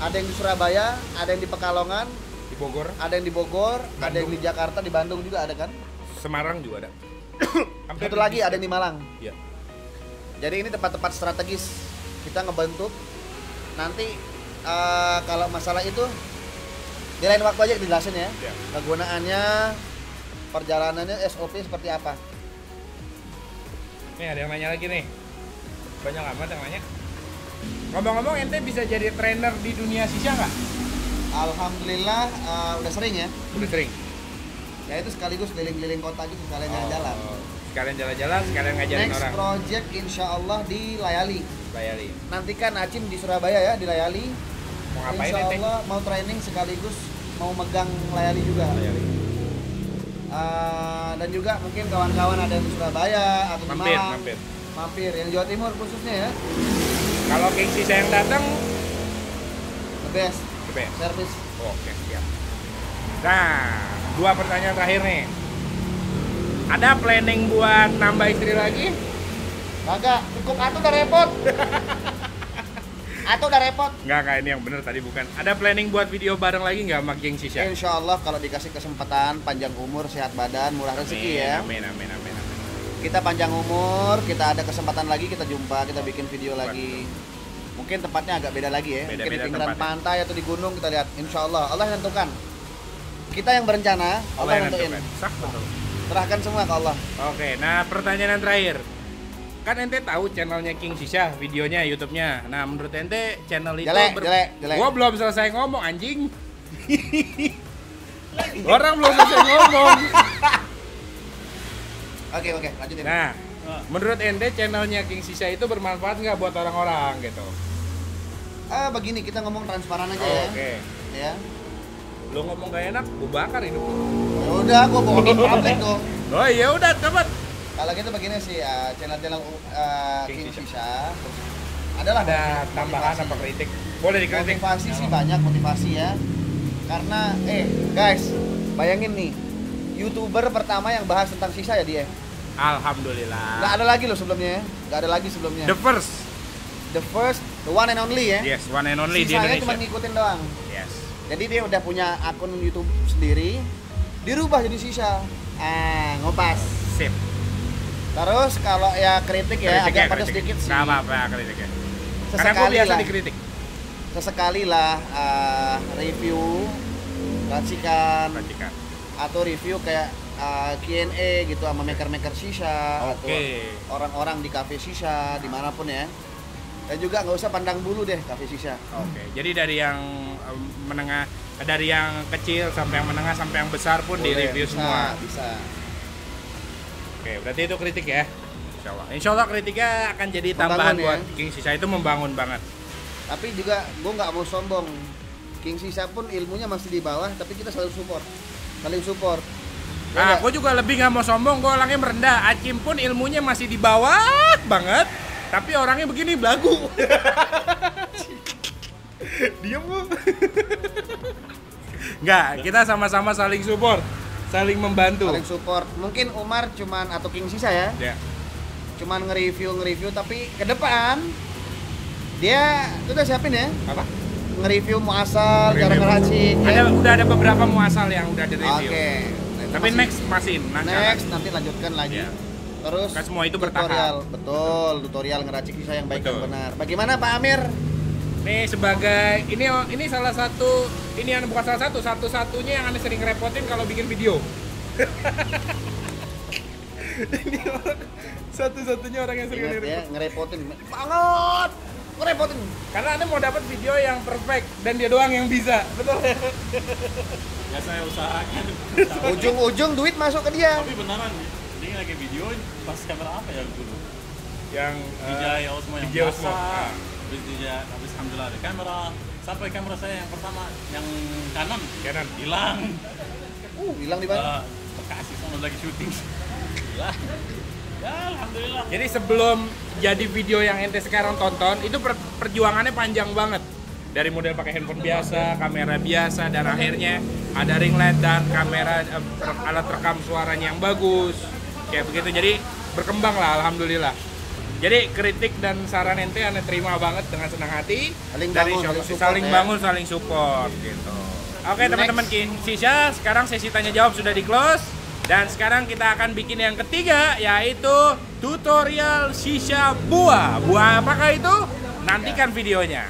Speaker 3: ada yang di Surabaya, ada yang di Pekalongan,
Speaker 2: Di Bogor,
Speaker 3: ada yang di Bogor, ada yang di Jakarta, di Bandung juga ada kan?
Speaker 2: Semarang juga ada.
Speaker 3: Satu lagi ada yang di Malang.
Speaker 2: Iya.
Speaker 3: Jadi ini tempat-tempat strategis kita ngebentuk. Nanti kalau masalah itu di lain waktu aja dijelasin ya.
Speaker 2: Iya.
Speaker 3: Kegunaannya, perjalanannya, SOP seperti apa.
Speaker 2: Nih ada yang nanya lagi nih. Banyak amat yang nanya. Ngomong-ngomong, ente bisa jadi trainer di dunia sisa nggak?
Speaker 3: Alhamdulillah udah sering ya.
Speaker 2: Udah sering.
Speaker 3: Ya itu sekaligus keliling-keliling kota gitu, sekalian jalan-jalan.
Speaker 2: Sekalian jalan-jalan, sekalian ngajarin
Speaker 3: Next
Speaker 2: orang.
Speaker 3: project insya Allah di Layali.
Speaker 2: Layari.
Speaker 3: Nantikan Acim di Surabaya ya, di Layali.
Speaker 2: Mau ngapain
Speaker 3: Insya
Speaker 2: ente?
Speaker 3: Allah mau training sekaligus mau megang Layali juga.
Speaker 2: Layari.
Speaker 3: Dan juga mungkin kawan-kawan ada yang di Surabaya atau di
Speaker 2: Mampir,
Speaker 3: Malang.
Speaker 2: mampir.
Speaker 3: Yang Jawa Timur khususnya ya.
Speaker 2: Kalau King Sisa yang datang,
Speaker 3: The best
Speaker 2: coba ya.
Speaker 3: service.
Speaker 2: Oke, siap. Nah, 2 pertanyaan terakhir nih. Ada planning buat nambah istri lagi?
Speaker 3: Kagak, cukup Atu udah repot. Atu udah repot.
Speaker 2: Enggak, ini yang bener tadi bukan. Ada planning buat video bareng lagi nggak sama King Sisa?
Speaker 3: Insya Allah kalau dikasih kesempatan, panjang umur, sehat badan, murah rezeki ya.
Speaker 2: Amin, amin, amin, amin.
Speaker 3: Kita panjang umur, kita ada kesempatan lagi, kita jumpa, kita bikin video lagi. Mungkin tempatnya agak beda lagi ya. Mungkin di
Speaker 2: Beda-beda
Speaker 3: pinggiran
Speaker 2: tempatnya.
Speaker 3: pantai atau di gunung, kita lihat. Insya Allah, Allah yang tentukan. Kita yang berencana, Allah yang nentuin.
Speaker 2: Sah, betul.
Speaker 3: Serahkan semua ke Allah.
Speaker 2: Oke, nah pertanyaan yang terakhir. Kan ente tahu channelnya King Sisa, videonya, YouTube-nya. Nah, menurut ente channel itu
Speaker 3: Jelek.
Speaker 2: Gua belum selesai ngomong, anjing. Orang belum selesai ngomong.
Speaker 3: Oke, lanjutin.
Speaker 2: Nah, menurut ente channelnya King Sisa itu bermanfaat nggak buat orang-orang gitu?
Speaker 3: Begini, kita ngomong transparan aja ya.
Speaker 2: Oke.
Speaker 3: Ya.
Speaker 2: Lu ngomong gak enak, gua bakar hidup.
Speaker 3: Ya udah, gua bohongin publik dong.
Speaker 2: Oh iya udah, cepet.
Speaker 3: Kalau gitu begini sih, channel-channel
Speaker 2: King
Speaker 3: King
Speaker 2: Sisa.
Speaker 3: Sisa adalah
Speaker 2: Ada tambahan
Speaker 3: motivasi.
Speaker 2: apa kritik? Boleh dikritik.
Speaker 3: Motivasi sih banyak, motivasi ya. Karena guys, bayangin nih, YouTuber pertama yang bahas tentang sisa ya dia.
Speaker 2: Alhamdulillah.
Speaker 3: Nggak ada lagi loh sebelumnya ya. Nggak ada lagi sebelumnya.
Speaker 2: The first.
Speaker 3: The first, the one and only ya.
Speaker 2: Yes, one and only di
Speaker 3: Sisanya
Speaker 2: Indonesia.
Speaker 3: cuma ngikutin doang.
Speaker 2: Yes.
Speaker 3: Jadi dia udah punya akun YouTube sendiri, dirubah jadi sisa. Ngopas.
Speaker 2: Sip.
Speaker 3: Terus kalau ya kritik ya agak pedas sedikit sih.
Speaker 2: Nggak apa-apa kritiknya. Karena gue
Speaker 3: Sesekali
Speaker 2: biasa
Speaker 3: lah.
Speaker 2: dikritik.
Speaker 3: Sesekali lah review, racikan,
Speaker 2: Racikan.
Speaker 3: atau review kayak Q&A gitu sama maker-maker sisa atau
Speaker 2: Oke.
Speaker 3: orang-orang di cafe sisa dimanapun ya. Dan juga nggak usah pandang bulu deh cafe sisa.
Speaker 2: Oke. Jadi dari yang menengah, dari yang kecil sampai yang menengah sampai yang besar pun di
Speaker 3: Boleh,
Speaker 2: review
Speaker 3: bisa,
Speaker 2: semua.
Speaker 3: Bisa.
Speaker 2: Oke, berarti itu kritik ya. Insya Allah. Insya Allah kritiknya akan jadi
Speaker 3: Membangun
Speaker 2: tambahan
Speaker 3: ya.
Speaker 2: buat King Sisa itu membangun banget.
Speaker 3: Tapi juga gue nggak mau sombong. King Sisa pun ilmunya masih di bawah, tapi kita selalu support, saling support. Ya
Speaker 2: Nah,
Speaker 3: nggak?
Speaker 2: gue juga lebih nggak mau sombong, gue orangnya merendah. Acim pun ilmunya masih di bawah banget, tapi orangnya begini belagu. Diam bu. Nggak, kita sama-sama saling support, saling membantu.
Speaker 3: Saling support. Mungkin Umar cuman atau King Sisa ya,
Speaker 2: Ya.
Speaker 3: cuman nge-review, tapi ke depan dia, itu udah siapin ya,
Speaker 2: Apa?
Speaker 3: nge-review muasal, cara
Speaker 2: Review.
Speaker 3: ngeracik. Ya.
Speaker 2: Udah ada beberapa muasal yang udah di
Speaker 3: Oke.
Speaker 2: review. Tapi next masih
Speaker 3: next nanti lanjutkan lagi.
Speaker 2: Iya.
Speaker 3: Terus
Speaker 2: Kan semua itu
Speaker 3: tutorial,
Speaker 2: bertahap.
Speaker 3: betul, tutorial ngeracik sisa yang baik
Speaker 2: Betul.
Speaker 3: dan benar. Bagaimana Pak Amir?
Speaker 2: Nih sebagai ini salah satu bukan salah satu satu-satunya yang aneh sering repotin kalau bikin video. Ini satu-satunya orang yang sering
Speaker 3: Ingat
Speaker 2: aneh
Speaker 3: ya, ngerepotin banget. Ngerepotin.
Speaker 2: Karena Anda mau dapat video yang perfect dan dia doang yang bisa. Betul.
Speaker 4: Ya saya usahakan.
Speaker 3: Ujung-ujung duit masuk ke dia.
Speaker 4: Tapi beneran, ini lagi video pas kamera apa ya dulu?
Speaker 2: Yang
Speaker 4: DJI Osmo yang
Speaker 2: DJI Osmo.
Speaker 4: biasa. Terus habis alhamdulillah ada kamera. Sampai kamera saya yang pertama yang kanan
Speaker 2: Canon.
Speaker 4: hilang.
Speaker 3: Hilang di mana?
Speaker 4: Bekasi sama lagi syuting. Hilang. Ya alhamdulillah.
Speaker 2: Jadi sebelum jadi video yang ente sekarang tonton, itu perjuangannya panjang banget. Dari model pakai handphone biasa, kamera biasa, dan akhirnya ada ring light dan kamera alat rekam suaranya yang bagus. Kayak begitu, jadi berkembang lah alhamdulillah. Jadi kritik dan saran ente ane terima banget dengan senang hati.
Speaker 3: Saling
Speaker 2: Dari
Speaker 3: bangun,
Speaker 2: Shopee.
Speaker 3: saling support,
Speaker 2: saling
Speaker 3: ya.
Speaker 2: bangun, saling support gitu. Oke
Speaker 3: Next.
Speaker 2: teman-teman King Shisha, sekarang sesi tanya jawab sudah di close. Dan sekarang kita akan bikin yang ketiga, yaitu tutorial shisha buah. Buah apakah itu? Nantikan videonya.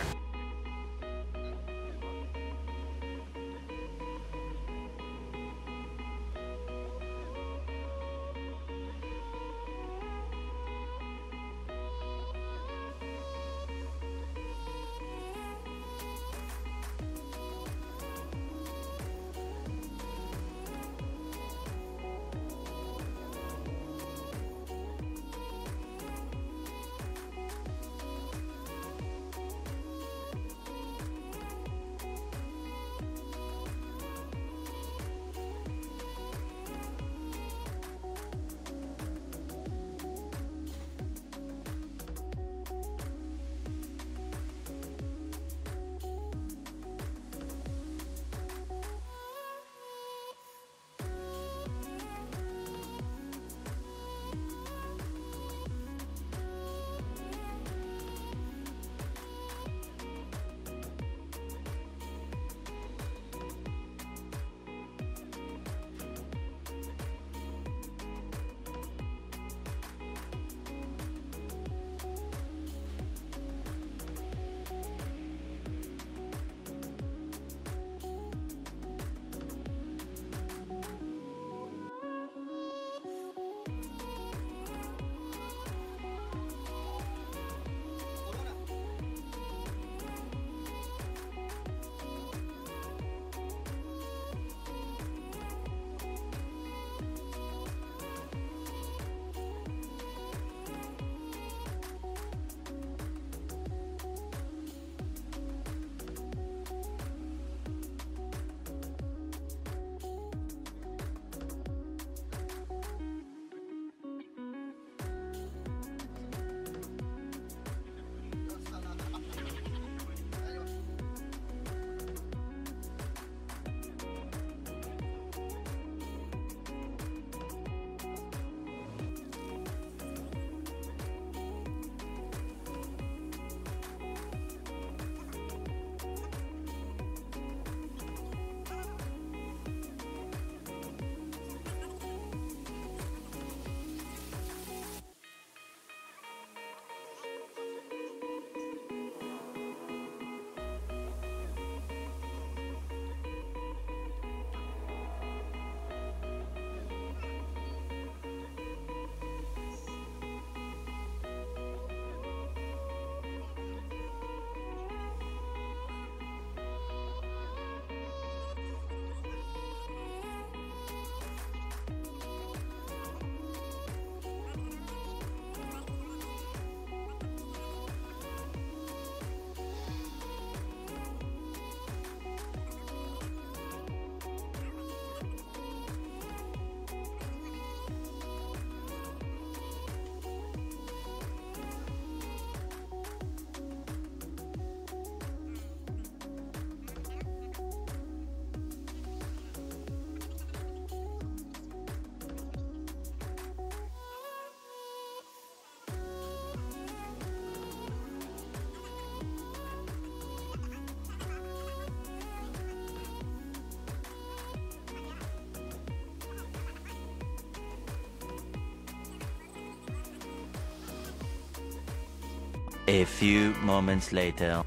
Speaker 5: A few moments later.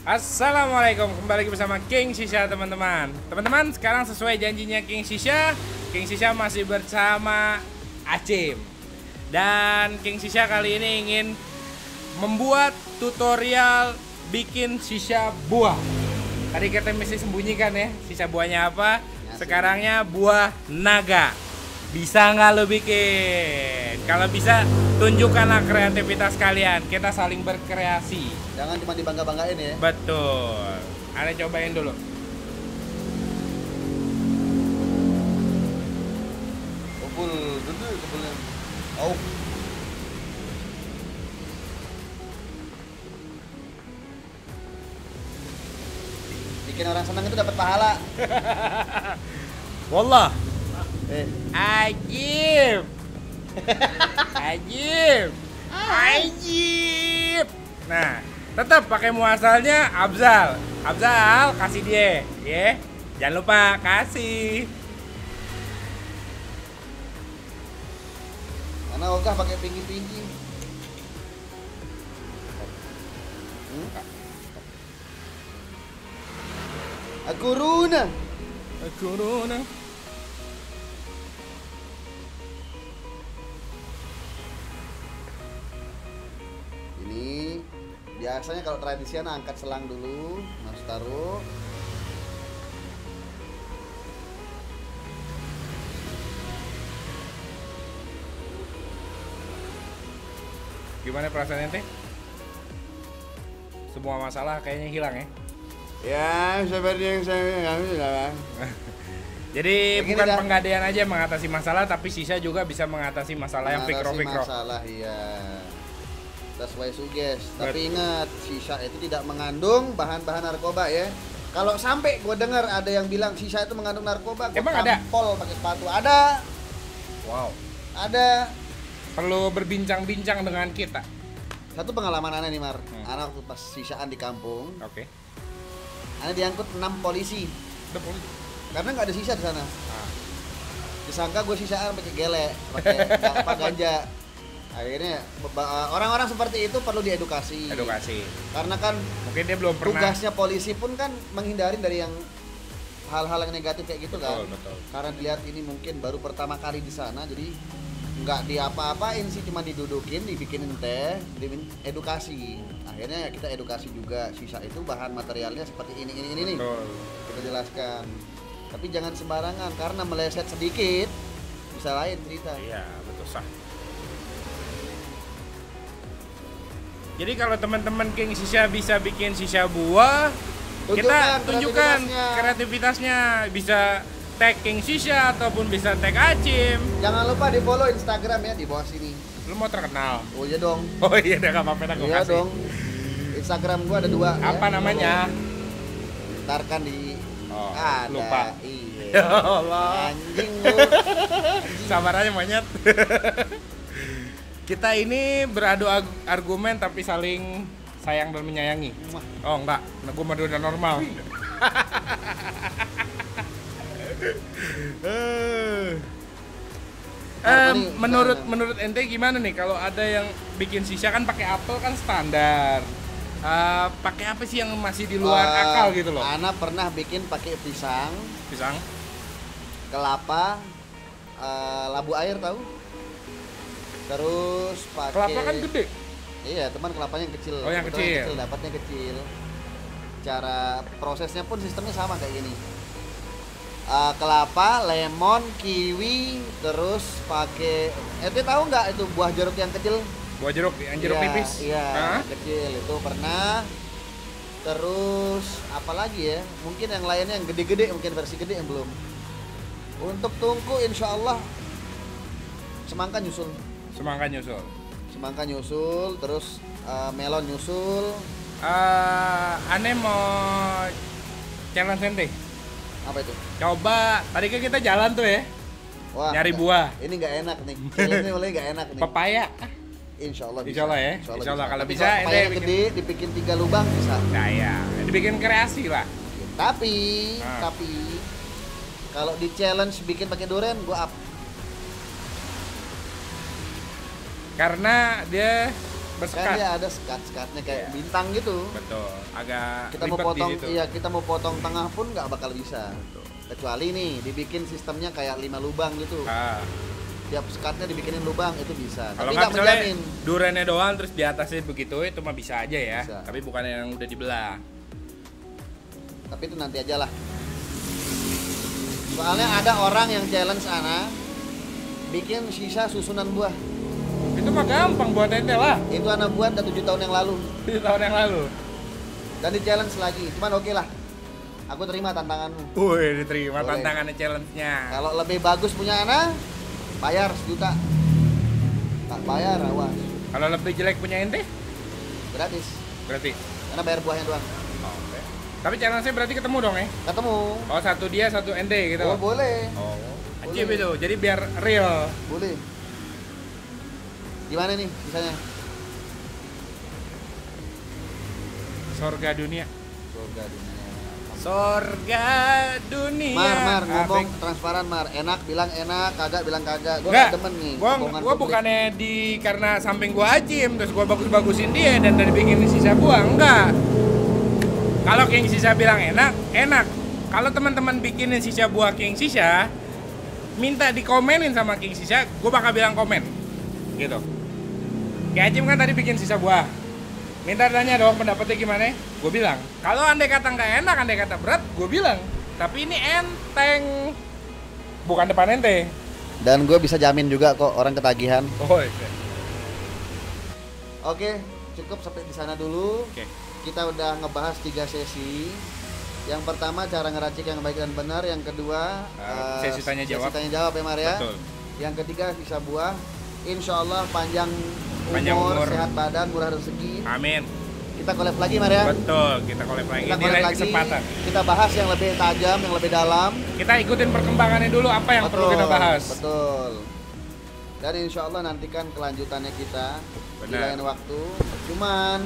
Speaker 2: Assalamualaikum, kembali lagi bersama King Shisha teman-teman. Teman-teman, sekarang sesuai janjinya King Shisha masih bersama Acim. Dan King Shisha kali ini ingin membuat tutorial bikin shisha buah. Tadi kita mesti sembunyikan ya, shisha buahnya apa. Sekarangnya buah naga. Bisa nggak lo bikin? Kalau bisa, tunjukkanlah kreativitas kalian. Kita saling berkreasi.
Speaker 3: Jangan cuma dibangga-banggain ya.
Speaker 2: Betul. Ane cobain dulu.
Speaker 3: Kumpul dulu, kumpulnya. Oh. Bikin orang senang itu dapat pahala.
Speaker 2: Wallah.
Speaker 3: Eh,
Speaker 2: Ajib. Nah, tetap pakai muasalnya Abzal. Abzal kasih dia, ya. Jangan lupa kasih.
Speaker 3: karena ogah pakai pinggir-pinggir. Aguruna.
Speaker 2: Corona.
Speaker 3: Ini biasanya kalau tradisional angkat selang dulu, harus taruh.
Speaker 2: Gimana perasaan ente? Semua masalah kayaknya hilang ya.
Speaker 3: Ya, seperti yang saya bilang.
Speaker 2: Jadi
Speaker 3: Begini
Speaker 2: bukan
Speaker 3: dah.
Speaker 2: penggadean aja mengatasi masalah, tapi sisa juga bisa mengatasi masalah yang pikro-pikro.
Speaker 3: Masalah iya. Sesuai suges. Tapi ingat, sisa itu tidak mengandung bahan-bahan narkoba ya. Kalau sampai gue dengar ada yang bilang sisa itu mengandung narkoba, gue
Speaker 2: Emang ada?
Speaker 3: tampol pakai sepatu. Ada.
Speaker 2: Wow.
Speaker 3: Ada.
Speaker 2: Perlu berbincang-bincang dengan kita.
Speaker 3: Satu pengalaman aneh nih Mar. Anak waktu pas sisaan di kampung,
Speaker 2: Oke.
Speaker 3: aneh diangkut 6 polisi. Karena nggak ada sisa di sana. Disangka gue sisaan pakai gelek, pakai apa ganja. Akhirnya orang-orang seperti itu perlu diedukasi.
Speaker 2: Edukasi.
Speaker 3: Karena kan
Speaker 2: Mungkin dia belum pernah.
Speaker 3: tugasnya polisi pun kan menghindari dari yang hal-hal yang negatif kayak gitu kan.
Speaker 2: Betul.
Speaker 3: Karena dilihat ini mungkin baru pertama kali di sana, jadi nggak diapa-apain sih, cuma didudukin, dibikinin teh, edukasi. Akhirnya ya kita edukasi juga, sisa itu bahan materialnya seperti ini nih.
Speaker 2: Betul.
Speaker 3: Kita jelaskan. Tapi jangan sembarangan karena meleset sedikit bisa lain cerita.
Speaker 2: Iya, betul sah. Jadi kalau teman-teman King Shisha bisa bikin shisha buah, kita tunjukkan kreativitasnya. Bisa tag King Shisha ataupun bisa tag Acim.
Speaker 3: Jangan lupa di follow Instagram ya di bawah sini.
Speaker 2: Lu mau terkenal?
Speaker 3: Oh iya dong.
Speaker 2: Oh iya, udah gak apa-apa, gua
Speaker 3: Iya
Speaker 2: kasih.
Speaker 3: dong. Instagram gua ada 2.
Speaker 2: Apa namanya?
Speaker 3: Ntar kan di
Speaker 2: Oh,
Speaker 3: ada.
Speaker 2: lupa.
Speaker 3: Iya.
Speaker 2: Ya Allah.
Speaker 3: Anjing lu.
Speaker 2: Sabar aja monyet. Kita ini beradu argumen tapi saling sayang dan menyayangi. Oh enggak, nah, gue udah normal. Menurut ente gimana nih kalau ada yang bikin sisa kan pakai apel kan standar. Pakai apa sih yang masih di luar akal gitu loh?
Speaker 3: Ana pernah bikin pakai pisang, kelapa, labu air tahu? Terus pakai
Speaker 2: Kelapa kan gede.
Speaker 3: Iya, teman kelapanya yang kecil.
Speaker 2: Oh, yang
Speaker 3: Kebetulan
Speaker 2: kecil.
Speaker 3: Dapatnya kecil. Cara prosesnya pun sistemnya sama kayak gini. Kelapa, lemon, kiwi, terus pakai tahu nggak itu buah jeruk yang kecil?
Speaker 2: Buah jeruk, yang jeruk
Speaker 3: Iya,
Speaker 2: nipis.
Speaker 3: Iya,
Speaker 2: Hah?
Speaker 3: kecil itu pernah. Terus apa lagi ya? Mungkin yang lainnya yang gede-gede, mungkin versi gede yang belum. Untuk tungku insya Allah semangka nyusul. Semangka nyusul, terus melon nyusul.
Speaker 2: Aneh mau challenge ente.
Speaker 3: Apa itu?
Speaker 2: Coba, tadi kan kita jalan tuh ya,
Speaker 3: Wah,
Speaker 2: nyari buah.
Speaker 3: Ini nggak enak nih. Challenge ini mulai nggak enak nih.
Speaker 2: Papaya.
Speaker 3: Insya Allah bisa.
Speaker 2: Insya Allah ya.
Speaker 3: Insya
Speaker 2: Insya Allah kalau
Speaker 3: Tapi
Speaker 2: bisa,
Speaker 3: kalau papaya
Speaker 2: ente
Speaker 3: gede dibikin 3 lubang bisa.
Speaker 2: Nah ya, dibikin kreasi lah.
Speaker 3: Tapi
Speaker 2: Nah.
Speaker 3: kalau di challenge bikin pakai durian gua up.
Speaker 2: Karena dia bersekat.
Speaker 3: Kan dia ada sekat-sekatnya kayak
Speaker 2: Iya.
Speaker 3: bintang gitu.
Speaker 2: Betul, agak
Speaker 3: Kita mau
Speaker 2: ribet di
Speaker 3: potong,
Speaker 2: situ.
Speaker 3: iya kita mau potong tengah pun nggak bakal bisa. Kecuali nih dibikin sistemnya kayak 5 lubang gitu.
Speaker 2: Ah,
Speaker 3: Tiap sekatnya dibikinin lubang itu bisa.
Speaker 2: kalau
Speaker 3: Tapi
Speaker 2: nggak
Speaker 3: nggak
Speaker 2: misalnya
Speaker 3: menjamin.
Speaker 2: durennya doang terus di atasnya begitu itu mah bisa aja ya.
Speaker 3: Bisa.
Speaker 2: Tapi bukan yang udah dibelah.
Speaker 3: Tapi itu nanti aja lah. Soalnya ada orang yang challenge ana bikin sisa susunan buah.
Speaker 2: Itu mah gampang buat ente lah.
Speaker 3: Itu ana buat 7 tahun yang lalu
Speaker 2: 7 tahun yang lalu.
Speaker 3: dan di challenge lagi. Cuman oke lah. Aku terima tantanganmu.
Speaker 2: Wih, diterima
Speaker 3: Boleh.
Speaker 2: tantangannya challenge-nya.
Speaker 3: Kalau lebih bagus punya ana, bayar 1 juta. Tak bayar, awas.
Speaker 2: Kalau lebih jelek punya ente,
Speaker 3: Gratis.
Speaker 2: berarti.
Speaker 3: Karena bayar buahnya doang.
Speaker 2: Oke. Tapi challenge-nya berarti ketemu dong ya?
Speaker 3: Ketemu.
Speaker 2: Oh, satu dia, satu ente gitu.
Speaker 3: Oh, boleh.
Speaker 2: Oh,
Speaker 3: Boleh.
Speaker 2: ajib itu. Jadi biar real.
Speaker 3: Boleh. Gimana nih sisanya?
Speaker 2: Surga dunia.
Speaker 3: Surga dunia.
Speaker 2: Surga dunia.
Speaker 3: Mar, ngomong
Speaker 2: Abeng.
Speaker 3: transparan Mar. Enak bilang enak, kagak bilang kagak. Gua
Speaker 2: Enggak,
Speaker 3: nggak demen nih.
Speaker 2: gua
Speaker 3: omongan publik.
Speaker 2: bukannya karena samping gua ajim terus gua bagus-bagusin dia dan dari bikin sisa gua, enggak. Kalau King Sisa bilang enak, enak. Kalau teman-teman bikinin sisa buah King Sisa, minta dikomenin sama King Sisa, gua bakal bilang komen. Gitu. Kayak Ajim kan tadi bikin sisa buah. Minta tanya dong pendapatnya gimana? Gue bilang. Kalau andai kata nggak enak, andai kata berat, gue bilang. Tapi ini enteng. Bukan depan ente.
Speaker 3: Dan gue bisa jamin juga kok orang ketagihan.
Speaker 2: Oh, iya.
Speaker 3: Oke, cukup sampai di sana dulu.
Speaker 2: Oke.
Speaker 3: Kita udah ngebahas 3 sesi. Yang pertama cara ngeracik yang baik dan benar. Yang kedua
Speaker 2: Sesi tanya jawab.
Speaker 3: Sesi tanya jawab ya Maria.
Speaker 2: Betul.
Speaker 3: Yang ketiga sisa buah. Insya Allah panjang
Speaker 2: umur.
Speaker 3: sehat badan, murah rezeki.
Speaker 2: Amin.
Speaker 3: Kita collab lagi Maria.
Speaker 2: Betul, kita collab lagi.
Speaker 3: Kita
Speaker 2: Ini
Speaker 3: collab
Speaker 2: lain
Speaker 3: lagi.
Speaker 2: kesempatan.
Speaker 3: Kita bahas yang lebih tajam, yang lebih dalam.
Speaker 2: Kita ikutin perkembangannya dulu apa yang perlu kita bahas.
Speaker 3: Betul. Dan insya Allah nantikan kelanjutannya kita di
Speaker 2: Benar.
Speaker 3: lain waktu. Cuman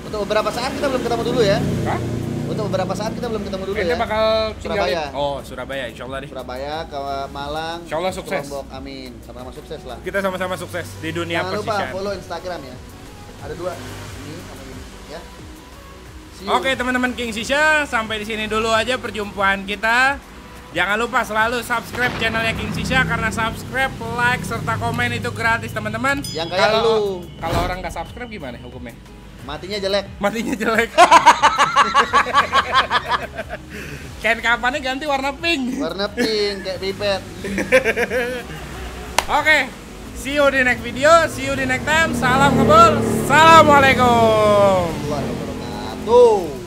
Speaker 3: untuk beberapa saat kita belum ketemu dulu ya.
Speaker 2: Hah?
Speaker 3: Untuk beberapa saat kita belum ketemu dulu
Speaker 2: Ente
Speaker 3: ya.
Speaker 2: bakal tinggalin.
Speaker 3: Surabaya.
Speaker 2: Oh, Surabaya, insya Allah deh.
Speaker 3: Surabaya ke Malang.
Speaker 2: Insya Allah
Speaker 3: ke
Speaker 2: sukses.
Speaker 3: Lombok. Amin. Sama-sama sukses lah.
Speaker 2: Kita sama-sama sukses di dunia
Speaker 3: Jangan lupa
Speaker 2: persisian.
Speaker 3: follow Instagram ya. Ada 2. Ini sama ini ya. See you.
Speaker 2: Oke teman-teman King Sisa, sampai di sini dulu aja perjumpaan kita. Jangan lupa selalu subscribe channelnya King Sisa karena subscribe, like, serta komen itu gratis teman-teman.
Speaker 3: Yang kayak lu.
Speaker 2: Kalau orang nggak subscribe gimana hukumnya?
Speaker 3: Matinya jelek.
Speaker 2: Matinya jelek. Kain kapannya ganti warna pink.
Speaker 3: Warna pink kayak pipet.
Speaker 2: Oke, see you di next video, see you di next time. Salam ngebul, assalamualaikum.
Speaker 3: Warna wabarakatuh.